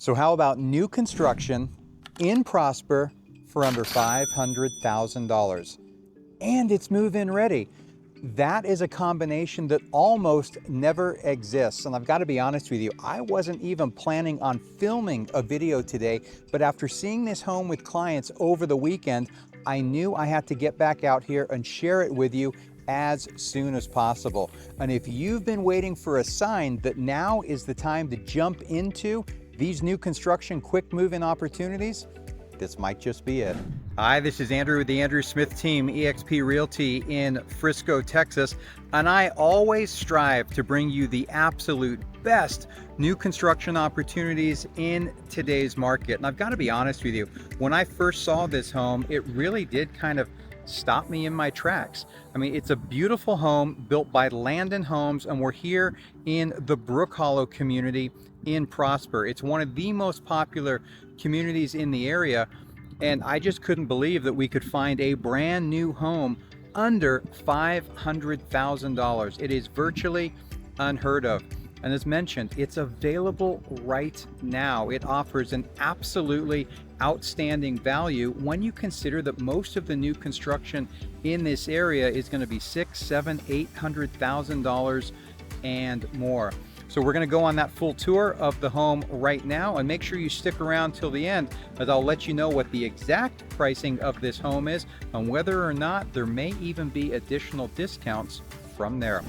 So how about new construction in Prosper for under $500,000? And it's move-in ready. That is a combination that almost never exists. And I've got to be honest with you, I wasn't even planning on filming a video today, but after seeing this home with clients over the weekend, I knew I had to get back out here and share it with you as soon as possible. And if you've been waiting for a sign that now is the time to jump into these new construction quick move-in opportunities, this might just be it. Hi, this is Andrew with the Andrew Smith team, eXp Realty in Frisco, Texas, and I always strive to bring you the absolute best new construction opportunities in today's market. And I've got to be honest with you, when I first saw this home, it really did kind of stop me in my tracks. I mean, it's a beautiful home built by Landon Homes, and we're here in the Brookhollow community in Prosper. It's one of the most popular communities in the area, and I just couldn't believe that we could find a brand new home under $500,000. It is virtually unheard of. And as mentioned, it's available right now. It offers an absolutely outstanding value when you consider that most of the new construction in this area is going to be $600,000, $700,000, $800,000 and more. So we're going to go on that full tour of the home right now, and make sure you stick around till the end, as I'll let you know what the exact pricing of this home is and whether or not there may even be additional discounts from there.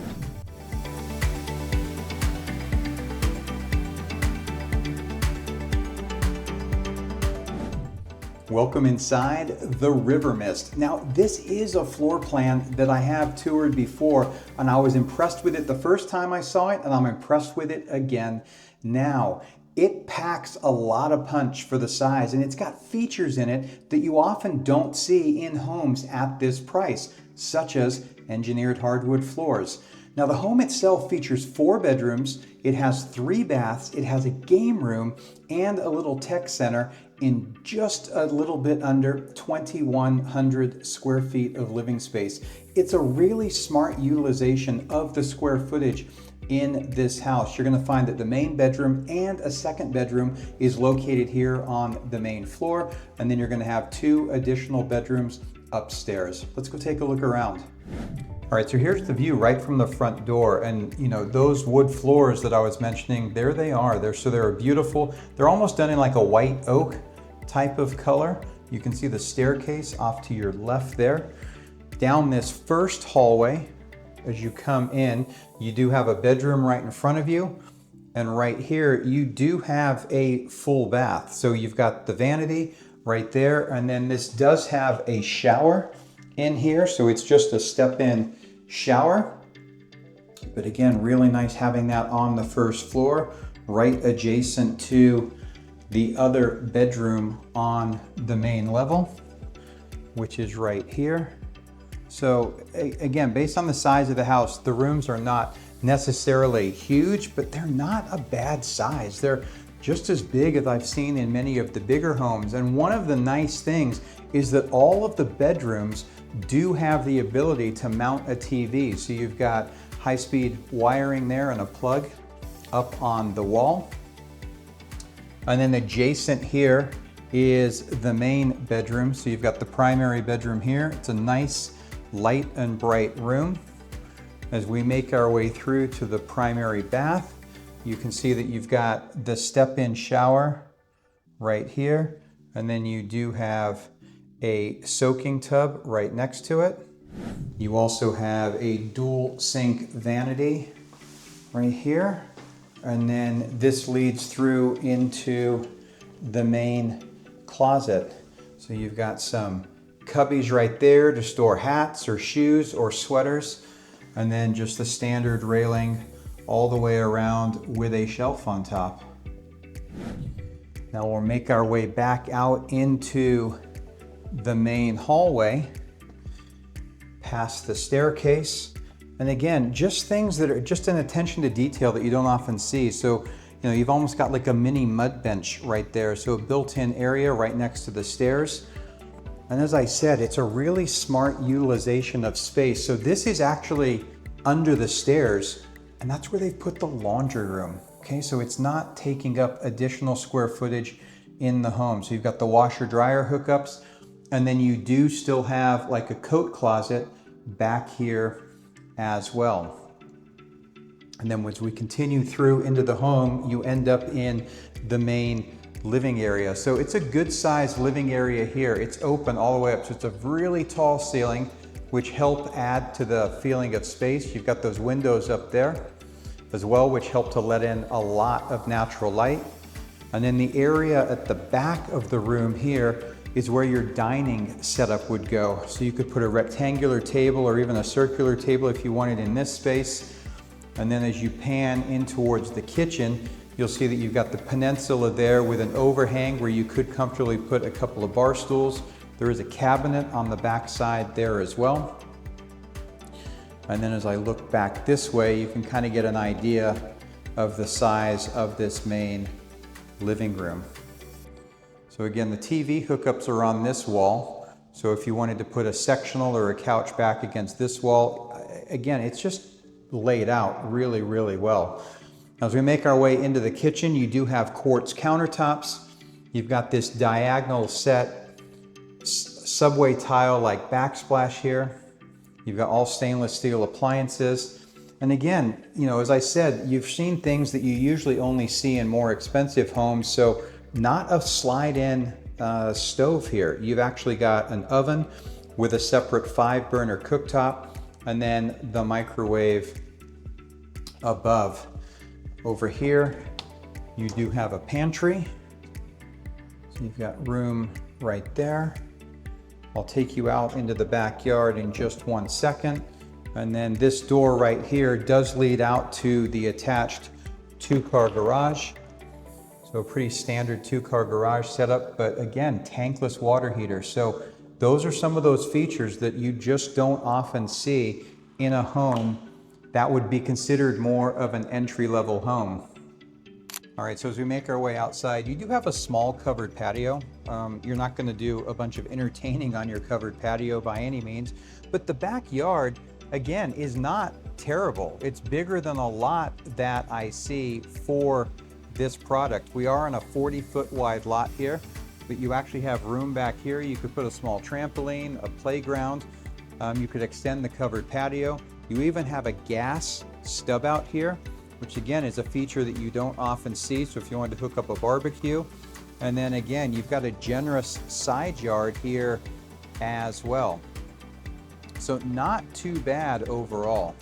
Welcome inside the Rivermist. Now, this is a floor plan that I have toured before, and I was impressed with it the first time I saw it, and I'm impressed with it again now. It packs a lot of punch for the size, and it's got features in it that you often don't see in homes at this price, such as engineered hardwood floors. Now, the home itself features 4 bedrooms, it has 3 baths, it has a game room and a little tech center in just a little bit under 2,100 square feet of living space. It's a really smart utilization of the square footage in this house. You're gonna find that the main bedroom and a second bedroom is located here on the main floor, and then you're gonna have 2 additional bedrooms upstairs. Let's go take a look around. All right, so here's the view right from the front door, and you know, those wood floors that I was mentioning, there they are. They're beautiful. They're almost done in like a white oak type of color. You can see the staircase off to your left there. Down this first hallway, as you come in, you do have a bedroom right in front of you, and right here you do have a full bath. So you've got the vanity right there, and then this does have a shower in here, so it's just a step-in shower. But again, really nice having that on the first floor, right adjacent to the other bedroom on the main level, which is right here. So again, based on the size of the house, the rooms are not necessarily huge, but they're not a bad size. They're just as big as I've seen in many of the bigger homes. And one of the nice things is that all of the bedrooms do have the ability to mount a TV. So you've got high-speed wiring there and a plug up on the wall. And then adjacent here is the main bedroom. So you've got the primary bedroom here. It's a nice light and bright room. As we make our way through to the primary bath, you can see that you've got the step-in shower right here. And then you do have a soaking tub right next to it. You also have a dual sink vanity right here. And then this leads through into the main closet. So you've got some cubbies right there to store hats or shoes or sweaters. And then just the standard railing all the way around with a shelf on top. Now we'll make our way back out into the main hallway, past the staircase. And again, just things that are just an attention to detail that you don't often see. So, you know, you've almost got like a mini mud bench right there. So a built-in area right next to the stairs. And as I said, it's a really smart utilization of space. So this is actually under the stairs, and that's where they've put the laundry room. Okay, so it's not taking up additional square footage in the home. So you've got the washer dryer hookups, and then you do still have like a coat closet back here as well. And then as we continue through into the home, you end up in the main living area. So it's a good sized living area here. It's open all the way up. So it's a really tall ceiling, which help add to the feeling of space. You've got those windows up there as well, which help to let in a lot of natural light. And then the area at the back of the room here is where your dining setup would go. So you could put a rectangular table or even a circular table if you wanted in this space. And then as you pan in towards the kitchen, you'll see that you've got the peninsula there with an overhang where you could comfortably put a couple of bar stools. There is a cabinet on the back side there as well. And then as I look back this way, you can kind of get an idea of the size of this main living room. So again, the TV hookups are on this wall. So if you wanted to put a sectional or a couch back against this wall, again, it's just laid out really, really well. Now, as we make our way into the kitchen, you do have quartz countertops. You've got this diagonal set subway tile like backsplash here. You've got all stainless steel appliances. And again, you know, as I said, you've seen things that you usually only see in more expensive homes. So not a slide-in stove here. You've actually got an oven with a separate 5-burner cooktop and then the microwave above. Over here, you do have a pantry. So you've got room right there. I'll take you out into the backyard in just 1 second. And then this door right here does lead out to the attached 2-car garage. So a pretty standard 2-car garage setup, but again, tankless water heater. So those are some of those features that you just don't often see in a home that would be considered more of an entry-level home. All right, so as we make our way outside, you do have a small covered patio. You're not gonna do a bunch of entertaining on your covered patio by any means, but the backyard, again, is not terrible. It's bigger than a lot that I see for this product. We are on a 40-foot wide lot here, but you actually have room back here. You could put a small trampoline, a playground. You could extend the covered patio. You even have a gas stub out here, which again is a feature that you don't often see. So if you wanted to hook up a barbecue, and then again, you've got a generous side yard here as well. So not too bad overall.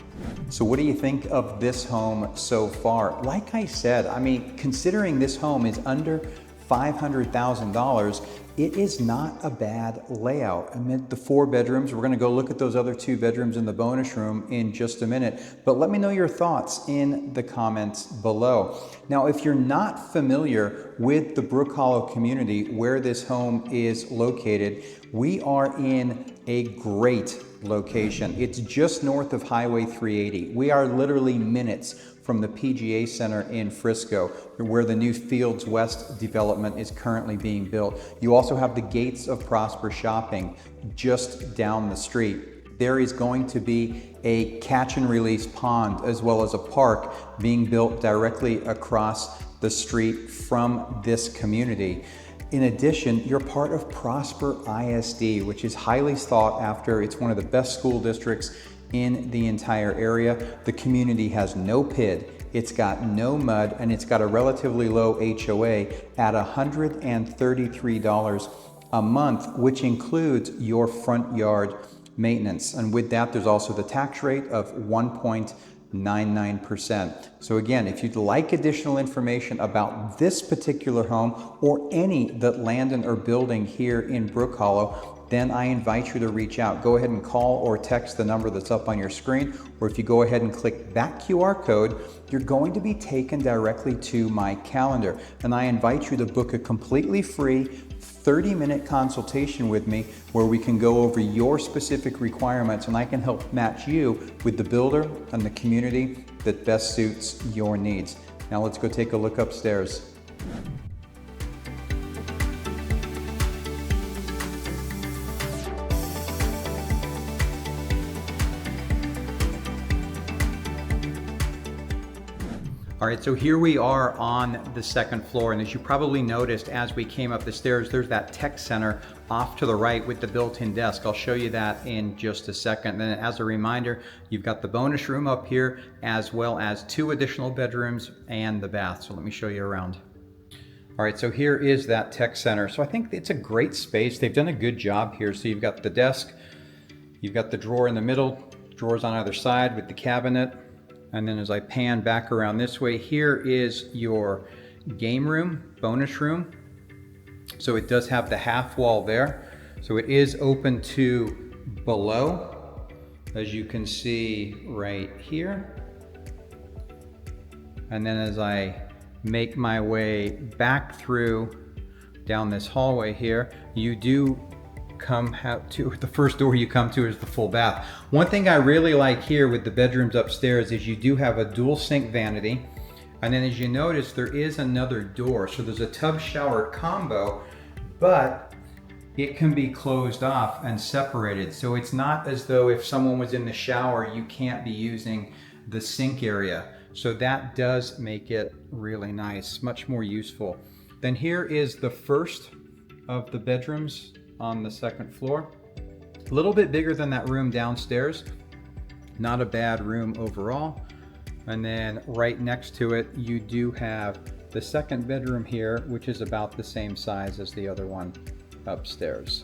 So what do you think of this home so far? Like I said, I mean, considering this home is under $500,000, it is not a bad layout. Amid the 4 bedrooms, we're gonna go look at those other 2 bedrooms in the bonus room in just a minute, but let me know your thoughts in the comments below. Now, if you're not familiar with the Brookhollow community where this home is located, we are in a great location. It's just north of Highway 380. We are literally minutes from the PGA Center in Frisco, where the new Fields West development is currently being built. You also have the Gates of Prosper Shopping just down the street. There is going to be a catch and release pond as well as a park being built directly across the street from this community. In addition, you're part of Prosper ISD, which is highly sought after. It's one of the best school districts in the entire area. The community has no PID, it's got no mud, and it's got a relatively low HOA at $133 a month, which includes your front yard maintenance. And with that, there's also the tax rate of 1.99%. So again, if you'd like additional information about this particular home or any that Landon are building here in Brookhollow, then I invite you to reach out. Go ahead and call or text the number that's up on your screen, or if you go ahead and click that QR code, you're going to be taken directly to my calendar. And I invite you to book a completely free 30-minute consultation with me where we can go over your specific requirements and I can help match you with the builder and the community that best suits your needs. Now let's go take a look upstairs. All right, so here we are on the second floor, and as you probably noticed as we came up the stairs, there's that tech center off to the right with the built-in desk. I'll show you that in just a second. Then as a reminder, you've got the bonus room up here, as well as 2 additional bedrooms and the bath. So let me show you around. All right, so here is that tech center. So I think it's a great space. They've done a good job here. So you've got the desk, you've got the drawer in the middle, drawers on either side with the cabinet. And then as I pan back around this way, here is your game room, bonus room. So it does have the half wall there. So it is open to below, as you can see right here. And then as I make my way back through down this hallway here, you do come to the first door you come to is the full bath. One thing I really like here with the bedrooms upstairs is you do have a dual sink vanity, and then as you notice there is another door, so there's a tub shower combo, but it can be closed off and separated, so it's not as though if someone was in the shower you can't be using the sink area. So that does make it really nice, much more useful. Then here is the first of the bedrooms on the second floor. A little bit bigger than that room downstairs. Not a bad room overall. And then right next to it, you do have the second bedroom here, which is about the same size as the other one upstairs.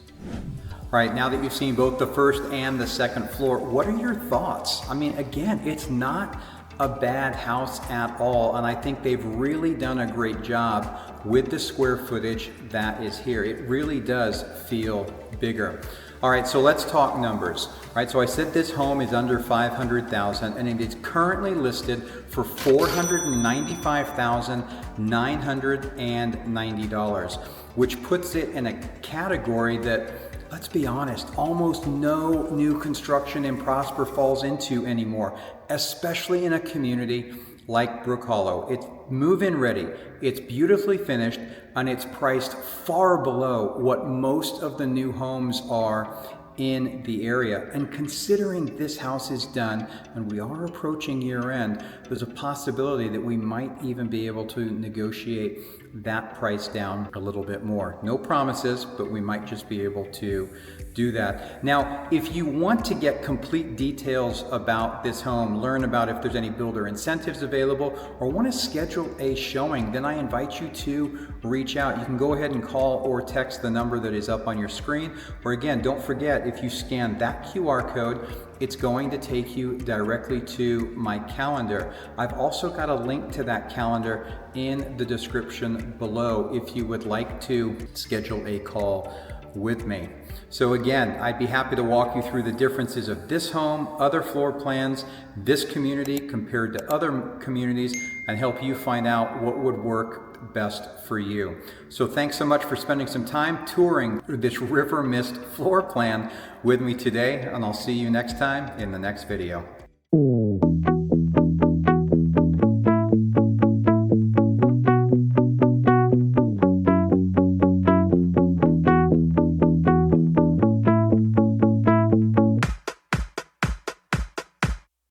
All right, now that you've seen both the first and the second floor, what are your thoughts? I mean, again, it's not a bad house at all, and I think they've really done a great job with the square footage that is here. It really does feel bigger. All right, so let's talk numbers. All right, so I said this home is under $500,000 and it is currently listed for $495,990, which puts it in a category that, let's be honest, almost no new construction in Prosper falls into anymore, especially in a community like Brookhollow. It's move-in ready, it's beautifully finished, and it's priced far below what most of the new homes are in the area. And considering this house is done and we are approaching year end, there's a possibility that we might even be able to negotiate that price down a little bit more. No promises, but we might just be able to do that. Now, if you want to get complete details about this home, learn about if there's any builder incentives available, or want to schedule a showing, then I invite you to reach out. You can go ahead and call or text the number that is up on your screen. Or again, don't forget, if you scan that QR code, it's going to take you directly to my calendar. I've also got a link to that calendar in the description below if you would like to schedule a call with me. So again, I'd be happy to walk you through the differences of this home, other floor plans, this community compared to other communities, and help you find out what would work best for you. So thanks so much for spending some time touring this Rivermist floor plan with me today, and I'll see you next time in the next video.